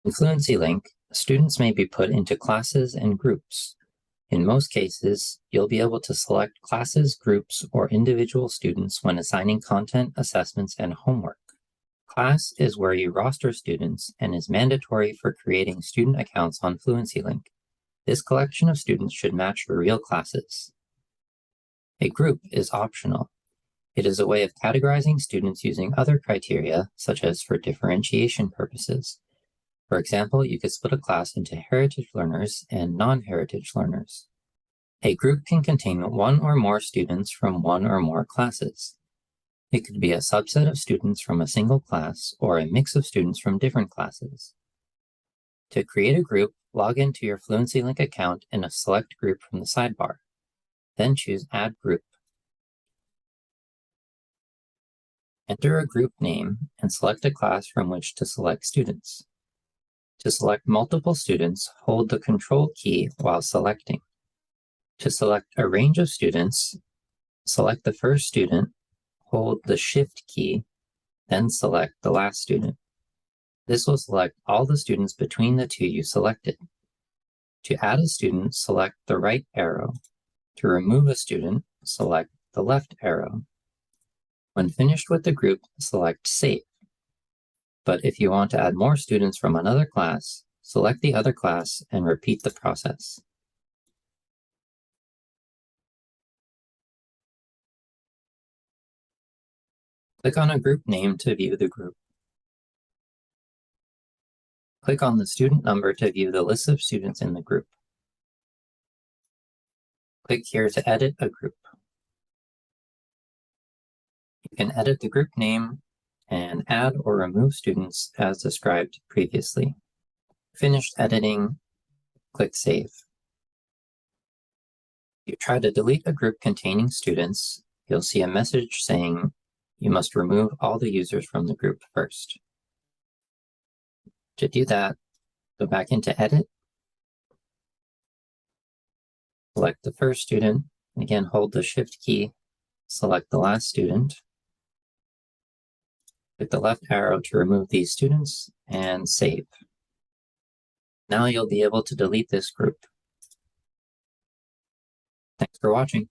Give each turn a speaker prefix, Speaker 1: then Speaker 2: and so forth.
Speaker 1: In FluencyLink, students may be put into classes and groups. In most cases, you'll be able to select classes, groups, or individual students when assigning content, assessments, and homework. Class is where you roster students and is mandatory for creating student accounts on FluencyLink. This collection of students should match your real classes. A group is optional. It is a way of categorizing students using other criteria, such as for differentiation purposes. For example, you could split a class into heritage learners and non-heritage learners. A group can contain one or more students from one or more classes. It could be a subset of students from a single class or a mix of students from different classes. To create a group, log into your FluencyLink account in a select group from the sidebar. Then choose Add Group. Enter a group name and select a class from which to select students. To select multiple students, hold the Control key while selecting. To select a range of students, select the first student, hold the Shift key, then select the last student. This will select all the students between the two you selected. To add a student, select the right arrow. To remove a student, select the left arrow. When finished with the group, select Save. But if you want to add more students from another class, select the other class and repeat the process. Click on a group name to view the group. Click on the student number to view the list of students in the group. Click here to edit a group. You can edit the group name and add or remove students as described previously. Finished editing, click Save. If you try to delete a group containing students, you'll see a message saying you must remove all the users from the group first. To do that, go back into Edit, select the first student, and again hold the Shift key, select the last student. Click the left arrow to remove these students and save. Now you'll be able to delete this group. Thanks for watching.